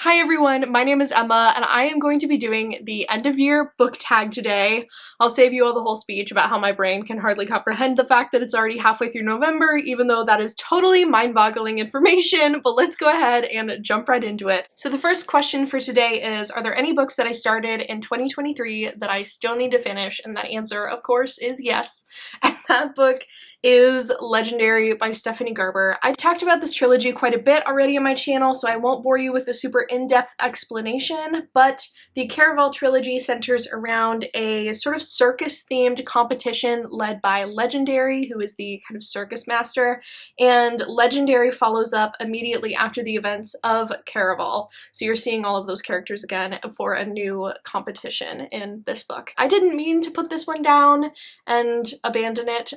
Hi everyone, my name is Emma and I am going to be doing the end of year book tag today. I'll save you all the whole speech about how my brain can hardly comprehend the fact that it's already halfway through November, even though that is totally mind-boggling information, but let's go ahead and jump right into it. So the first question for today is, are there any books that I started in 2023 that I still need to finish? And that answer, of course, is yes. And that book is Legendary by Stephanie Garber. I talked about this trilogy quite a bit already on my channel, so I won't bore you with a super in-depth explanation, but the Caraval trilogy centers around a sort of circus-themed competition led by Legendary, who is the kind of circus master, and Legendary follows up immediately after the events of Caraval. So you're seeing all of those characters again for a new competition in this book. I didn't mean to put this one down and abandon it.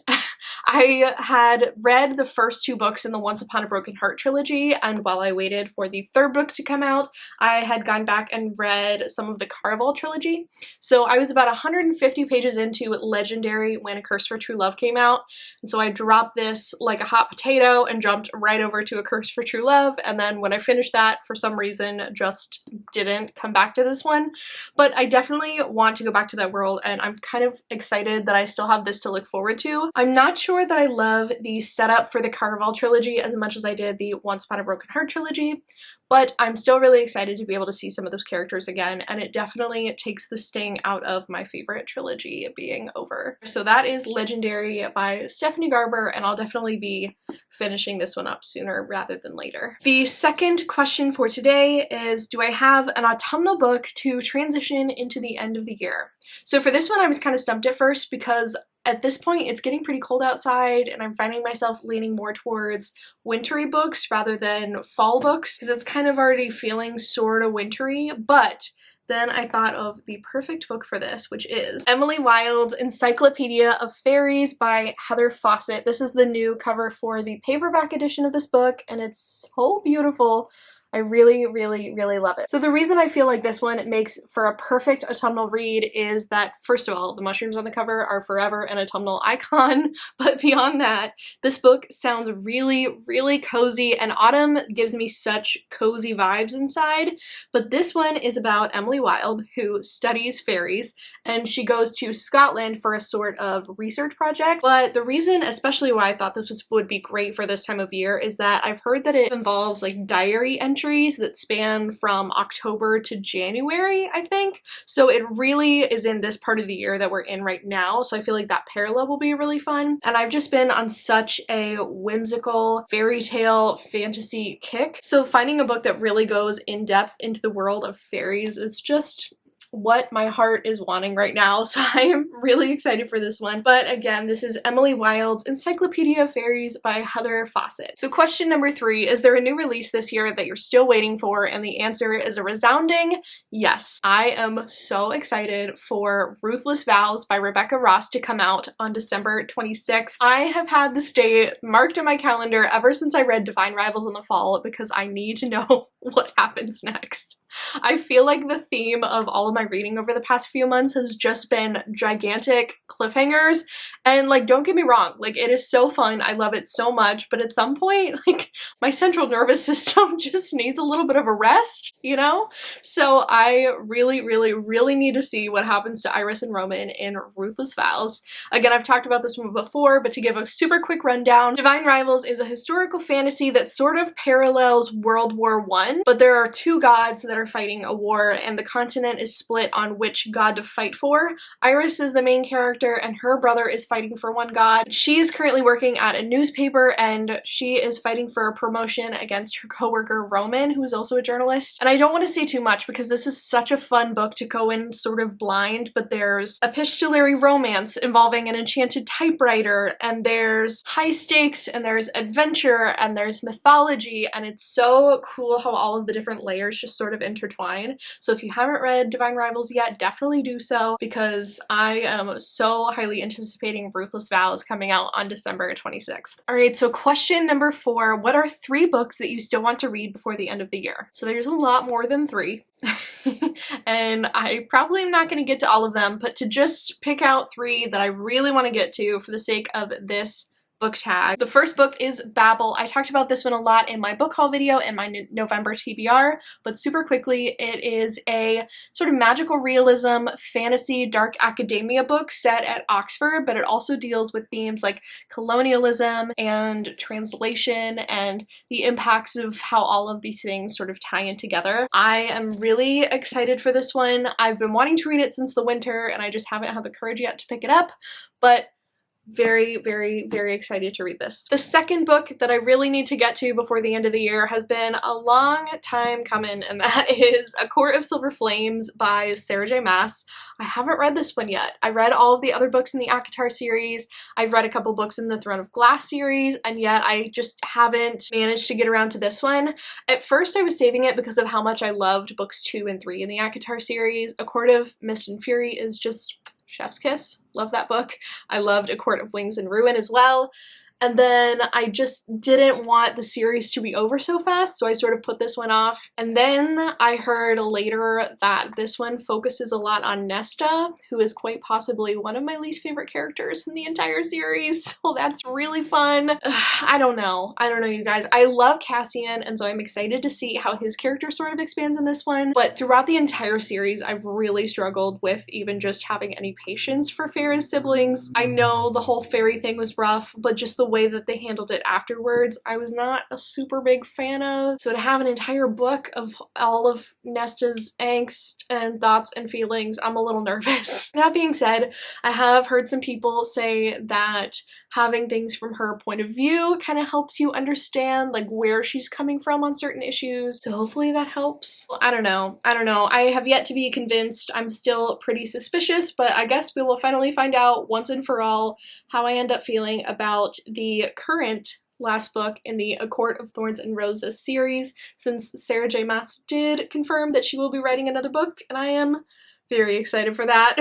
I had read the first two books in the Once Upon a Broken Heart trilogy, and while I waited for the third book to come out, I had gone back and read some of the Caraval trilogy. So I was about 150 pages into Legendary when A Curse for True Love came out, and so I dropped this like a hot potato and jumped right over to A Curse for True Love, and then when I finished that, for some reason, just didn't come back to this one. But I definitely want to go back to that world, and I'm kind of excited that I still have this to look forward to. I'm not sure that I love the setup for the Caraval trilogy as much as I did the Once Upon a Broken Heart trilogy, but I'm still really excited to be able to see some of those characters again, and it definitely takes the sting out of my favorite trilogy being over. So that is Legendary by Stephanie Garber, and I'll definitely be finishing this one up sooner rather than later. The second question for today is, do I have an autumnal book to transition into the end of the year? So for this one, I was kind of stumped at first because at this point it's getting pretty cold outside and I'm finding myself leaning more towards wintry books rather than fall books because it's kind of already feeling sort of wintry, but then I thought of the perfect book for this, which is Emily Wilde's Encyclopedia of Fairies by Heather Fawcett. This is the new cover for the paperback edition of this book, and it's so beautiful. I really, really, really love it. So the reason I feel like this one makes for a perfect autumnal read is that, first of all, the mushrooms on the cover are forever an autumnal icon, but beyond that, this book sounds really, really cozy, and autumn gives me such cozy vibes inside. But this one is about Emily Wilde, who studies fairies, and she goes to Scotland for a sort of research project. But the reason, especially why I thought this would be great for this time of year, is that I've heard that it involves like diary entries that span from October to January, I think. So it really is in this part of the year that we're in right now. So I feel like that parallel will be really fun. And I've just been on such a whimsical fairy tale fantasy kick. So finding a book that really goes in depth into the world of fairies is just what my heart is wanting right now, so I am really excited for this one. But again, this is Emily Wilde's Encyclopedia of Fairies by Heather Fawcett. So question number 3, is there a new release this year that you're still waiting for? And the answer is a resounding yes. I am so excited for Ruthless Vows by Rebecca Ross to come out on December 26th. I have had this date marked in my calendar ever since I read Divine Rivals in the fall because I need to know what happens next. I feel like the theme of all of my reading over the past few months has just been gigantic cliffhangers, and like, don't get me wrong, like, it is so fun, I love it so much, but at some point, like, my central nervous system just needs a little bit of a rest, you know? So I really, really, really need to see what happens to Iris and Roman in Ruthless Vows. Again, I've talked about this one before, but to give a super quick rundown, Divine Rivals is a historical fantasy that sort of parallels World War I, but there are two gods that are fighting a war and the continent is split on which god to fight for. Iris is the main character and her brother is fighting for one god. She is currently working at a newspaper and she is fighting for a promotion against her coworker Roman, who is also a journalist. And I don't want to say too much because this is such a fun book to go in sort of blind, but there's epistolary romance involving an enchanted typewriter, and there's high stakes, and there's adventure, and there's mythology, and it's so cool how all of the different layers just sort of intertwine. So if you haven't read Divine Rivals yet, definitely do so because I am so highly anticipating Ruthless Vows coming out on December 26th. Alright, so question number 4, what are 3 books that you still want to read before the end of the year? So there's a lot more than 3. And I probably am not going to get to all of them, but to just pick out 3 that I really want to get to for the sake of this book tag. The first book is Babel. I talked about this one a lot in my book haul video and my November TBR, but super quickly, it is a sort of magical realism, fantasy, dark academia book set at Oxford, but it also deals with themes like colonialism and translation and the impacts of how all of these things sort of tie in together. I am really excited for this one. I've been wanting to read it since the winter and I just haven't had the courage yet to pick it up, but very, very, very excited to read this. The second book that I really need to get to before the end of the year has been a long time coming, and that is A Court of Silver Flames by Sarah J. Maas. I haven't read this one yet. I read all of the other books in the ACOTAR series. I've read a couple books in the Throne of Glass series, and yet I just haven't managed to get around to this one. At first I was saving it because of how much I loved books 2 and 3 in the ACOTAR series. A Court of Mist and Fury is just chef's kiss. Love that book. I loved A Court of Wings and Ruin as well. And then I just didn't want the series to be over so fast, so I sort of put this one off. And then I heard later that this one focuses a lot on Nesta, who is quite possibly one of my least favorite characters in the entire series, so that's really fun. I don't know, you guys. I love Cassian, and so I'm excited to see how his character sort of expands in this one, but throughout the entire series, I've really struggled with even just having any patience for Feyre's siblings. I know the whole fairy thing was rough, but just the way that they handled it afterwards, I was not a super big fan of. So to have an entire book of all of Nesta's angst and thoughts and feelings, I'm a little nervous. That being said, I have heard some people say that having things from her point of view kind of helps you understand like where she's coming from on certain issues. So hopefully that helps. Well, I don't know. I have yet to be convinced. I'm still pretty suspicious, but I guess we will finally find out once and for all how I end up feeling about the current last book in the A Court of Thorns and Roses series, since Sarah J. Maas did confirm that she will be writing another book, and I am very excited for that.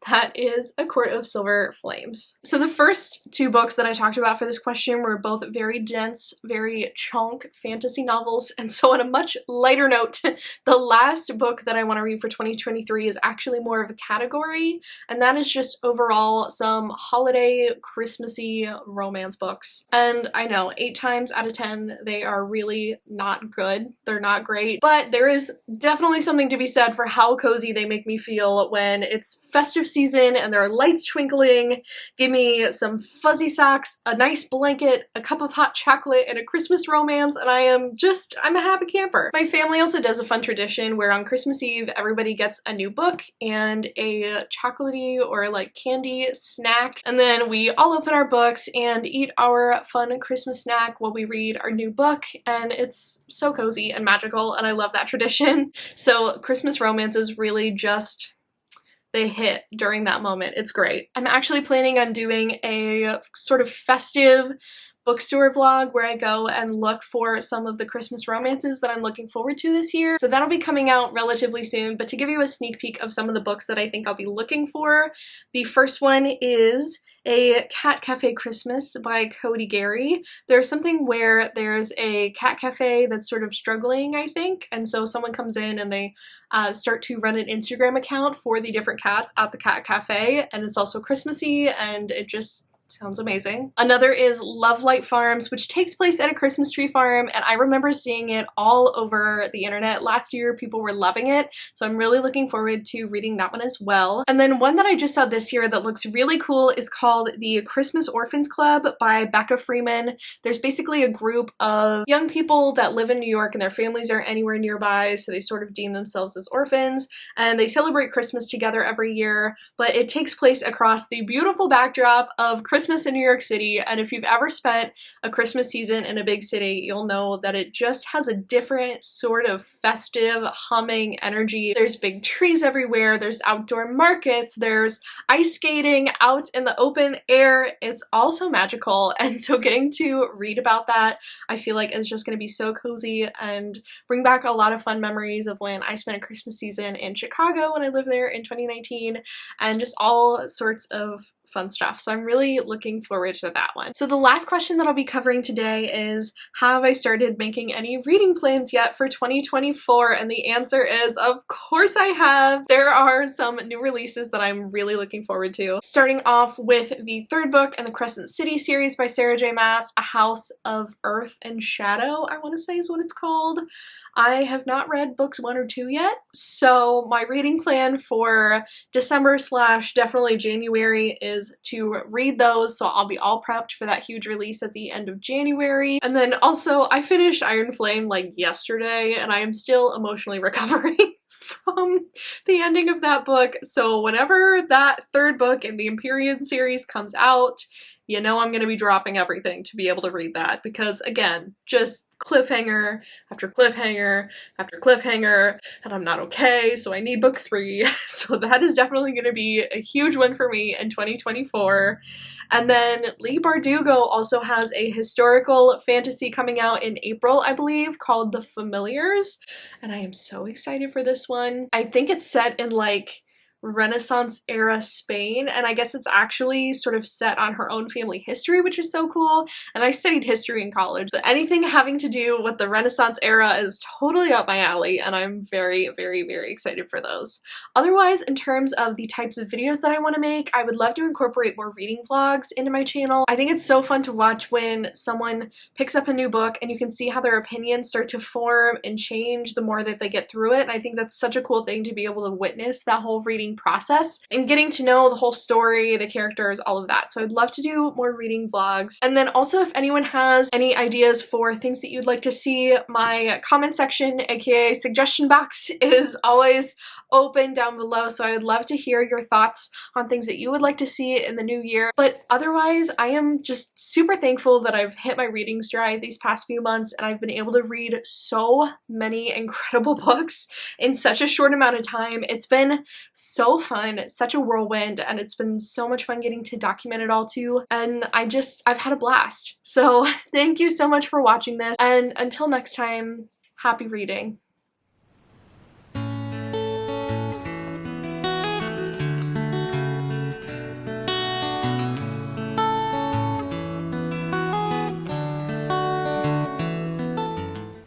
That is A Court of Silver Flames. So the first two books that I talked about for this question were both very dense, very chunk fantasy novels, and so on a much lighter note, the last book that I want to read for 2023 is actually more of a category, and that is just overall some holiday, Christmassy romance books. And I know 8 times out of 10 they are really not good. They're not great, but there is definitely something to be said for how cozy they make me feel when it's festive season and there are lights twinkling. Give me some fuzzy socks, a nice blanket, a cup of hot chocolate, and a Christmas romance, and I'm a happy camper. My family also does a fun tradition where on Christmas Eve everybody gets a new book and a chocolatey or like candy snack, and then we all open our books and eat our fun Christmas snack while we read our new book, and it's so cozy and magical, and I love that tradition. So Christmas romances really just, they hit during that moment. It's great. I'm actually planning on doing a sort of festive bookstore vlog where I go and look for some of the Christmas romances that I'm looking forward to this year. So that'll be coming out relatively soon, but to give you a sneak peek of some of the books that I think I'll be looking for, the first one is A Cat Cafe Christmas by Cody Gary. There's something where there's a cat cafe that's sort of struggling, I think, and so someone comes in and they start to run an Instagram account for the different cats at the cat cafe, and it's also Christmassy, and it just sounds amazing. Another is Love Light Farms, which takes place at a Christmas tree farm, and I remember seeing it all over the internet last year. People were loving it, so I'm really looking forward to reading that one as well. And then one that I just saw this year that looks really cool is called The Christmas Orphans Club by Becca Freeman. There's basically a group of young people that live in New York and their families aren't anywhere nearby, so they sort of deem themselves as orphans, and they celebrate Christmas together every year, but it takes place across the beautiful backdrop of Christmas in New York City, and if you've ever spent a Christmas season in a big city, you'll know that it just has a different sort of festive, humming energy. There's big trees everywhere, there's outdoor markets, there's ice skating out in the open air. It's all so magical, and so getting to read about that, I feel like is just going to be so cozy and bring back a lot of fun memories of when I spent a Christmas season in Chicago when I lived there in 2019, and just all sorts of fun stuff. So I'm really looking forward to that one. So the last question that I'll be covering today is, have I started making any reading plans yet for 2024? And the answer is, of course I have. There are some new releases that I'm really looking forward to. Starting off with the third book in the Crescent City series by Sarah J Maas, A House of Earth and Shadow, I want to say is what it's called. I have not read books 1 or 2 yet, so my reading plan for December / definitely January is to read those, so I'll be all prepped for that huge release at the end of January. And then also, I finished Iron Flame like yesterday, and I am still emotionally recovering from the ending of that book, so whenever that third book in the Empyrean series comes out, you know I'm gonna be dropping everything to be able to read that, because again, just cliffhanger after cliffhanger after cliffhanger, and I'm not okay, so I need book 3. So that is definitely gonna be a huge win for me in 2024. And then Leigh Bardugo also has a historical fantasy coming out in April, I believe, called The Familiars, and I am so excited for this one. I think it's set in like Renaissance era Spain, and I guess it's actually sort of set on her own family history, which is so cool. And I studied history in college, so anything having to do with the Renaissance era is totally up my alley, and I'm very, very, very excited for those. Otherwise, in terms of the types of videos that I want to make, I would love to incorporate more reading vlogs into my channel. I think it's so fun to watch when someone picks up a new book and you can see how their opinions start to form and change the more that they get through it, and I think that's such a cool thing to be able to witness that whole reading process and getting to know the whole story, the characters, all of that. So I'd love to do more reading vlogs. And then also, if anyone has any ideas for things that you'd like to see, my comment section, aka suggestion box, is always open down below, so I would love to hear your thoughts on things that you would like to see in the new year. But otherwise, I am just super thankful that I've hit my reading stride these past few months, and I've been able to read so many incredible books in such a short amount of time. It's been so fun, such a whirlwind, and it's been so much fun getting to document it all too, and I've had a blast. So thank you so much for watching this, and until next time, happy reading.